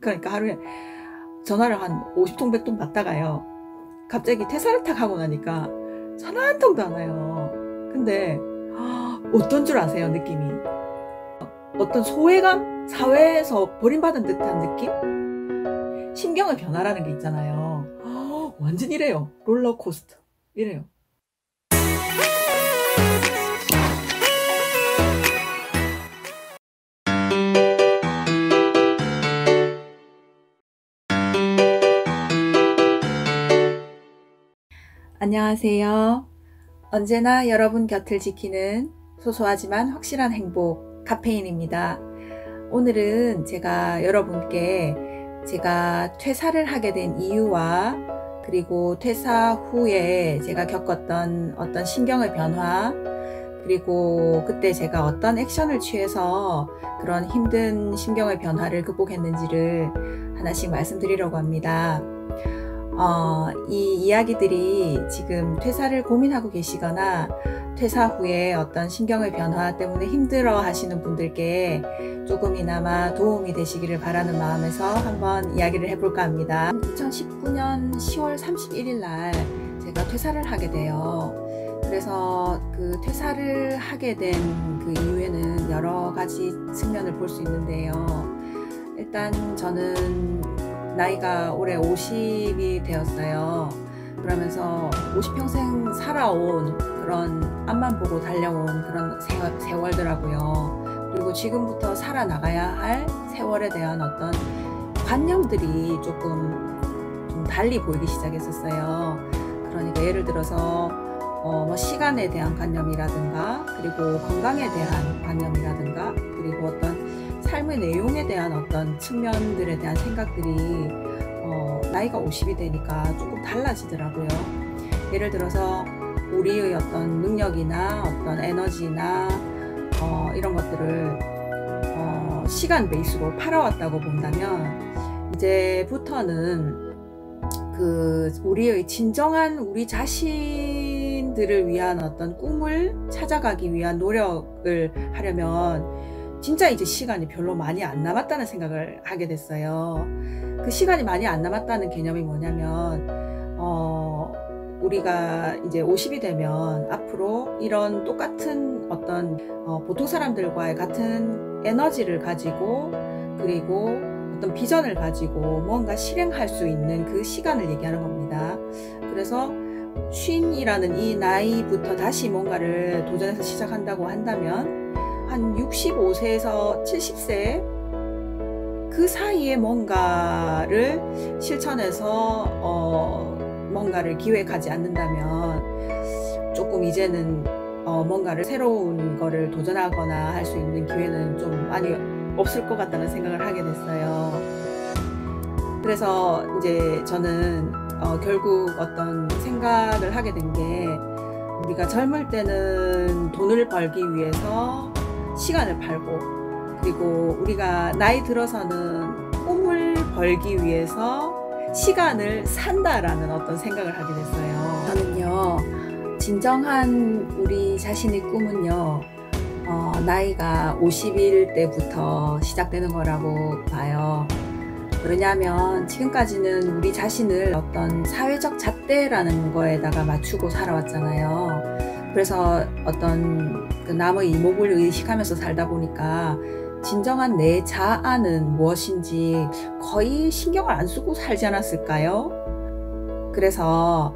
그러니까 하루에 전화를 한 50통 100통 받다가요, 갑자기 퇴사를 탁 하고 나니까 전화 한 통도 안 와요. 근데 어떤 줄 아세요? 느낌이 어떤 소외감? 사회에서 버림받은 듯한 느낌? 신경의 변화라는 게 있잖아요. 완전 이래요. 롤러코스터 이래요. 안녕하세요. 언제나 여러분 곁을 지키는 소소하지만 확실한 행복, 카페인입니다. 오늘은 제가 여러분께 제가 퇴사를 하게 된 이유와 그리고 퇴사 후에 제가 겪었던 어떤 신경의 변화, 그리고 그때 제가 어떤 액션을 취해서 그런 힘든 신경의 변화를 극복했는지를 하나씩 말씀드리려고 합니다. 이 이야기들이 지금 퇴사를 고민하고 계시거나 퇴사 후에 어떤 신경의 변화 때문에 힘들어 하시는 분들께 조금이나마 도움이 되시기를 바라는 마음에서 한번 이야기를 해볼까 합니다. 2019년 10월 31일 날 제가 퇴사를 하게 돼요. 그래서 그 퇴사를 하게 된 그 이유에는 여러 가지 측면을 볼 수 있는데요. 일단 저는 나이가 올해 50이 되었어요. 그러면서 50평생 살아온 그런 앞만 보고 달려온 그런 세월더라고요. 그리고 지금부터 살아나가야 할 세월에 대한 어떤 관념들이 좀 달리 보이기 시작했었어요. 그러니까 예를 들어서 시간에 대한 관념이라든가, 그리고 건강에 대한 관념이라든가, 그리고 어떤 삶의 내용에 대한 어떤 측면들에 대한 생각들이 나이가 50이 되니까 조금 달라지더라고요. 예를 들어서 우리의 어떤 능력이나 어떤 에너지나 이런 것들을 시간 베이스로 팔아왔다고 본다면, 이제부터는 우리의 진정한 우리 자신들을 위한 어떤 꿈을 찾아가기 위한 노력을 하려면 진짜 이제 시간이 별로 많이 안 남았다는 생각을 하게 됐어요. 그 시간이 많이 안 남았다는 개념이 뭐냐면, 우리가 이제 50이 되면 앞으로 이런 똑같은 어떤 보통 사람들과의 같은 에너지를 가지고, 그리고 어떤 비전을 가지고 뭔가 실행할 수 있는 그 시간을 얘기하는 겁니다. 그래서 쉰이라는 이 나이부터 다시 뭔가를 도전해서 시작한다고 한다면 한 65세에서 70세 그 사이에 뭔가를 실천해서 뭔가를 기획하지 않는다면 조금 이제는 뭔가를 새로운 거를 도전하거나 할 수 있는 기회는 좀 많이 없을 것 같다는 생각을 하게 됐어요. 그래서 이제 저는 결국 어떤 생각을 하게 된 게, 우리가 젊을 때는 돈을 벌기 위해서 시간을 팔고, 그리고 우리가 나이 들어서는 꿈을 벌기 위해서 시간을 산다라는 어떤 생각을 하게 됐어요. 저는요, 진정한 우리 자신의 꿈은요, 나이가 50일 때부터 시작되는 거라고 봐요. 왜냐하면 지금까지는 우리 자신을 어떤 사회적 잣대라는 거에다가 맞추고 살아왔잖아요. 그래서 어떤 남의 이목을 의식하면서 살다 보니까 진정한 내 자아는 무엇인지 거의 신경을 안 쓰고 살지 않았을까요? 그래서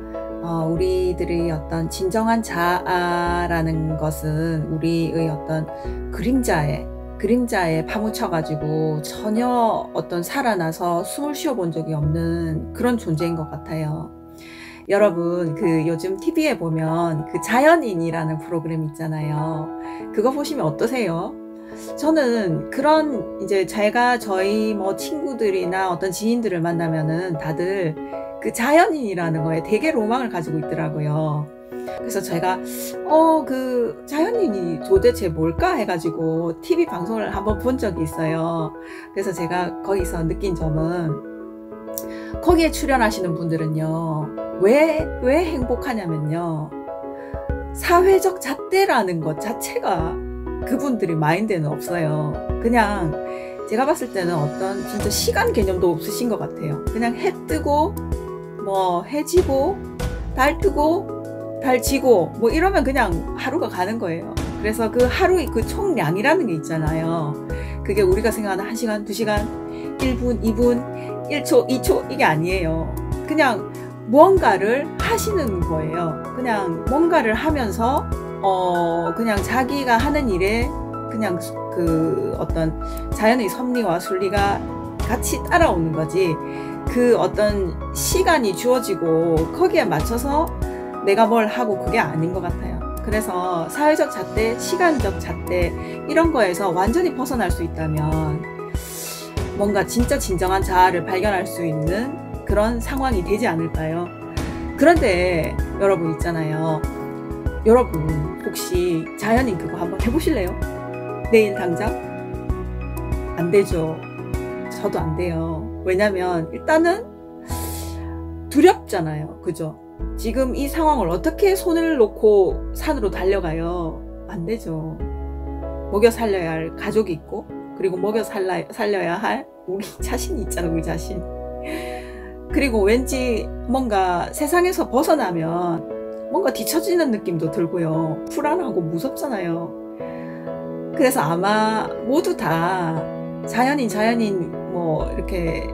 우리들의 어떤 진정한 자아라는 것은 우리의 어떤 그림자에 파묻혀가지고 전혀 어떤 살아나서 숨을 쉬어본 적이 없는 그런 존재인 것 같아요. 여러분, 요즘 TV에 보면 자연인이라는 프로그램 있잖아요. 그거 보시면 어떠세요? 저는 이제 제가 저희 친구들이나 어떤 지인들을 만나면은 다들 자연인이라는 거에 되게 로망을 가지고 있더라고요. 그래서 제가 자연인이 도대체 뭘까 해가지고 TV 방송을 한번 본 적이 있어요. 그래서 제가 거기서 느낀 점은, 거기에 출연하시는 분들은요, 왜 행복하냐면요, 사회적 잣대라는 것 자체가 그분들의 마인드에는 없어요. 그냥 제가 봤을 때는 어떤 진짜 시간 개념도 없으신 것 같아요. 그냥 해 뜨고 뭐 해 지고 달 뜨고 달 지고 뭐 이러면 그냥 하루가 가는 거예요. 그래서 그 하루의 그 총량이라는 게 있잖아요. 그게 우리가 생각하는 1시간, 2시간, 1분, 2분, 1초, 2초 이게 아니에요. 그냥 무언가를 하시는 거예요. 그냥 뭔가를 하면서 그냥 자기가 하는 일에 그냥 그 어떤 자연의 섭리와 순리가 같이 따라오는 거지, 그 어떤 시간이 주어지고 거기에 맞춰서 내가 뭘 하고 그게 아닌 것 같아요. 그래서 사회적 잣대, 시간적 잣대 이런 거에서 완전히 벗어날 수 있다면 뭔가 진짜 진정한 자아를 발견할 수 있는 그런 상황이 되지 않을까요? 그런데 여러분 있잖아요. 여러분 혹시 자연인 그거 한번 해보실래요? 내일 당장? 안 되죠. 저도 안 돼요. 왜냐면 일단은 두렵잖아요. 그죠? 지금 이 상황을 어떻게 손을 놓고 산으로 달려가요? 안 되죠. 먹여 살려야 할 가족이 있고, 그리고 먹여 살려야 할 우리 자신이 있잖아요. 우리 자신. 그리고 왠지 뭔가 세상에서 벗어나면 뭔가 뒤처지는 느낌도 들고요. 불안하고 무섭잖아요. 그래서 아마 모두 다 자연인 뭐 이렇게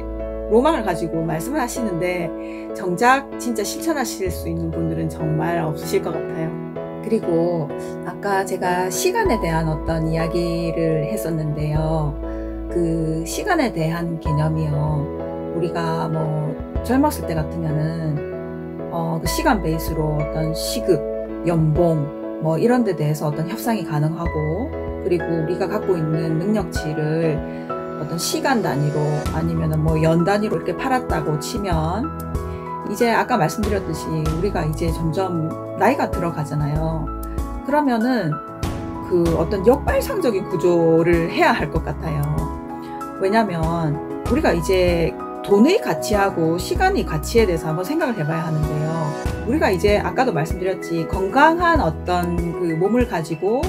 로망을 가지고 말씀을 하시는데 정작 진짜 실천하실 수 있는 분들은 정말 없으실 것 같아요. 그리고 아까 제가 시간에 대한 어떤 이야기를 했었는데요. 그 시간에 대한 개념이요. 우리가 뭐 젊었을 때 같으면은 그 시간 베이스로 어떤 시급, 연봉 뭐 이런 데 대해서 어떤 협상이 가능하고, 그리고 우리가 갖고 있는 능력치를 어떤 시간 단위로 아니면 뭐 연 단위로 이렇게 팔았다고 치면, 이제 아까 말씀드렸듯이 우리가 이제 점점 나이가 들어가잖아요. 그러면은 그 어떤 역발상적인 구조를 해야 할 것 같아요. 왜냐면 우리가 이제 돈의 가치하고 시간의 가치에 대해서 한번 생각을 해봐야 하는데요. 우리가 이제 아까도 말씀드렸지, 건강한 어떤 그 몸을 가지고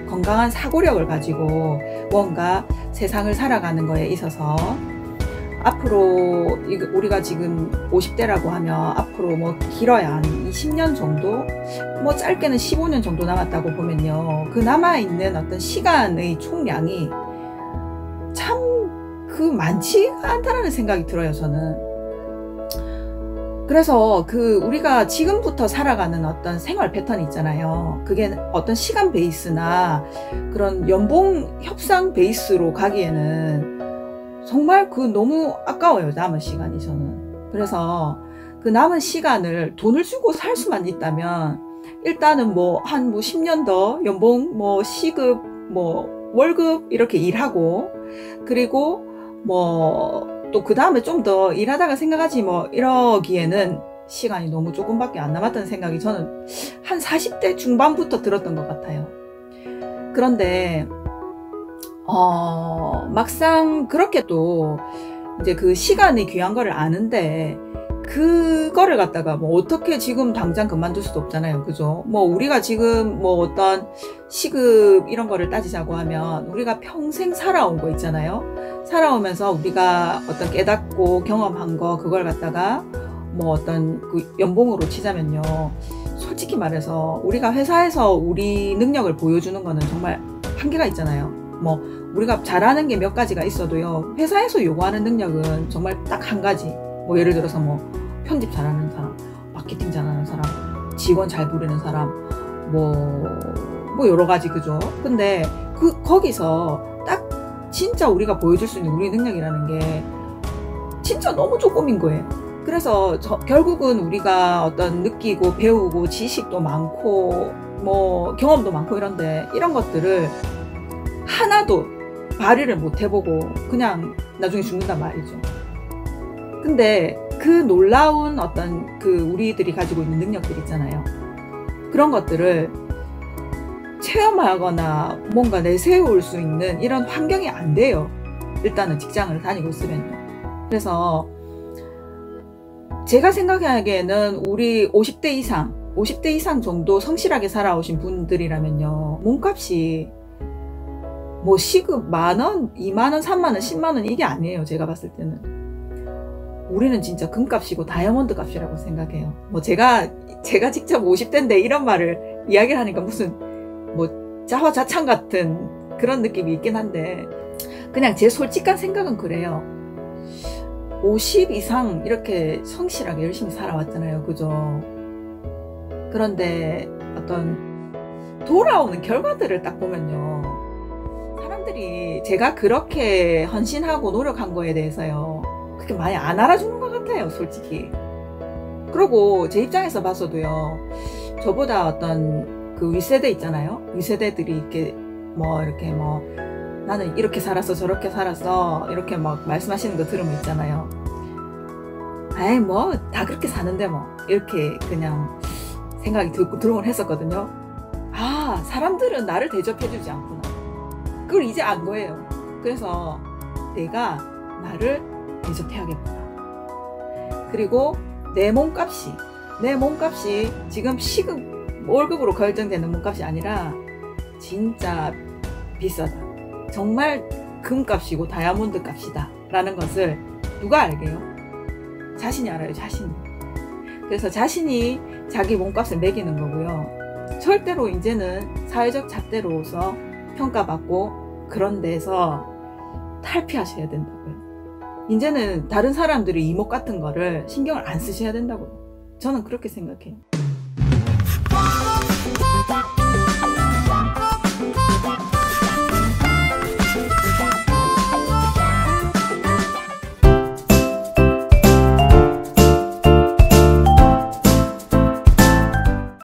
건강한 사고력을 가지고 뭔가 세상을 살아가는 거에 있어서 앞으로 우리가 지금 50대라고 하면 앞으로 뭐 길어야 한 20년 정도, 뭐 짧게는 15년 정도 남았다고 보면요. 그 남아있는 어떤 시간의 총량이 참 그 많지가 않다라는 생각이 들어요, 저는. 그래서 그 우리가 지금부터 살아가는 어떤 생활 패턴이 있잖아요. 그게 어떤 시간 베이스나 그런 연봉 협상 베이스로 가기에는 정말 그 너무 아까워요, 남은 시간이. 저는 그래서 그 남은 시간을 돈을 주고 살 수만 있다면 일단은 뭐 한 10년 더 연봉, 뭐 시급, 뭐 월급 이렇게 일하고, 그리고 뭐 또 그 다음에 좀 더 일하다가 생각하지 뭐 이러기에는 시간이 너무 조금밖에 안 남았다는 생각이 저는 한 40대 중반부터 들었던 것 같아요. 그런데 막상 그렇게 또 이제 그 시간이 귀한 거를 아는데 그거를 갖다가 뭐 어떻게 지금 당장 그만둘 수도 없잖아요. 그죠? 뭐 우리가 지금 뭐 어떤 시급 이런 거를 따지자고 하면 우리가 평생 살아온 거 있잖아요. 살아오면서 우리가 어떤 깨닫고 경험한 거, 그걸 갖다가 뭐 어떤 그 연봉으로 치자면요. 솔직히 말해서 우리가 회사에서 우리 능력을 보여주는 거는 정말 한계가 있잖아요. 뭐 우리가 잘하는 게 몇 가지가 있어도요. 회사에서 요구하는 능력은 정말 딱 한 가지. 뭐 예를 들어서 뭐 편집 잘하는 사람, 마케팅 잘하는 사람, 직원 잘 부리는 사람, 뭐 여러 가지. 그죠? 근데 거기서 딱 진짜 우리가 보여줄 수 있는 우리 능력이라는 게 진짜 너무 조금인 거예요. 그래서 결국은 우리가 어떤 느끼고 배우고 지식도 많고 뭐 경험도 많고 이런 것들을 하나도 발휘를 못 해보고 그냥 나중에 죽는단 말이죠. 근데 그 놀라운 어떤 그 우리들이 가지고 있는 능력들 있잖아요. 그런 것들을 체험하거나 뭔가 내세울 수 있는 이런 환경이 안 돼요. 일단은 직장을 다니고 있으면요. 그래서 제가 생각하기에는 우리 50대 이상 정도 성실하게 살아오신 분들이라면요. 몸값이 뭐 시급 10,000원, 20,000원, 30,000원, 10,000원 이게 아니에요. 제가 봤을 때는. 우리는 진짜 금값이고 다이아몬드 값이라고 생각해요. 뭐 제가 직접 50대인데 이런 말을 이야기를 하니까 무슨 뭐 자화자찬 같은 그런 느낌이 있긴 한데, 그냥 제 솔직한 생각은 그래요. 50 이상 이렇게 성실하게 열심히 살아왔잖아요. 그죠? 그런데 어떤 돌아오는 결과들을 딱 보면요, 사람들이 제가 그렇게 헌신하고 노력한 거에 대해서요, 그렇게 많이 안 알아주는 것 같아요, 솔직히. 그리고 제 입장에서 봐서도요, 저보다 어떤 그 윗세대 있잖아요. 윗세대들이 이렇게 나는 이렇게 살았어, 저렇게 살았어, 이렇게 막 말씀하시는 거 들으면 있잖아요. 아이, 뭐, 다 그렇게 사는데 뭐. 이렇게 그냥 생각이 들곤 했었거든요. 아, 사람들은 나를 대접해주지 않구나. 그걸 이제 안 거예요. 그래서 내가 나를 대접해야겠구나. 그리고 내 몸값이 지금 시급 월급으로 결정되는 몸값이 아니라 진짜 비싸다. 정말 금값이고 다이아몬드 값이다 라는 것을 누가 알게요? 자신이 알아요. 자신이. 그래서 자신이 자기 몸값을 매기는 거고요. 절대로 이제는 사회적 잣대로서 평가받고 그런 데서 탈피하셔야 된다고요. 이제는 다른 사람들의 이목 같은 거를 신경을 안 쓰셔야 된다고요. 저는 그렇게 생각해요.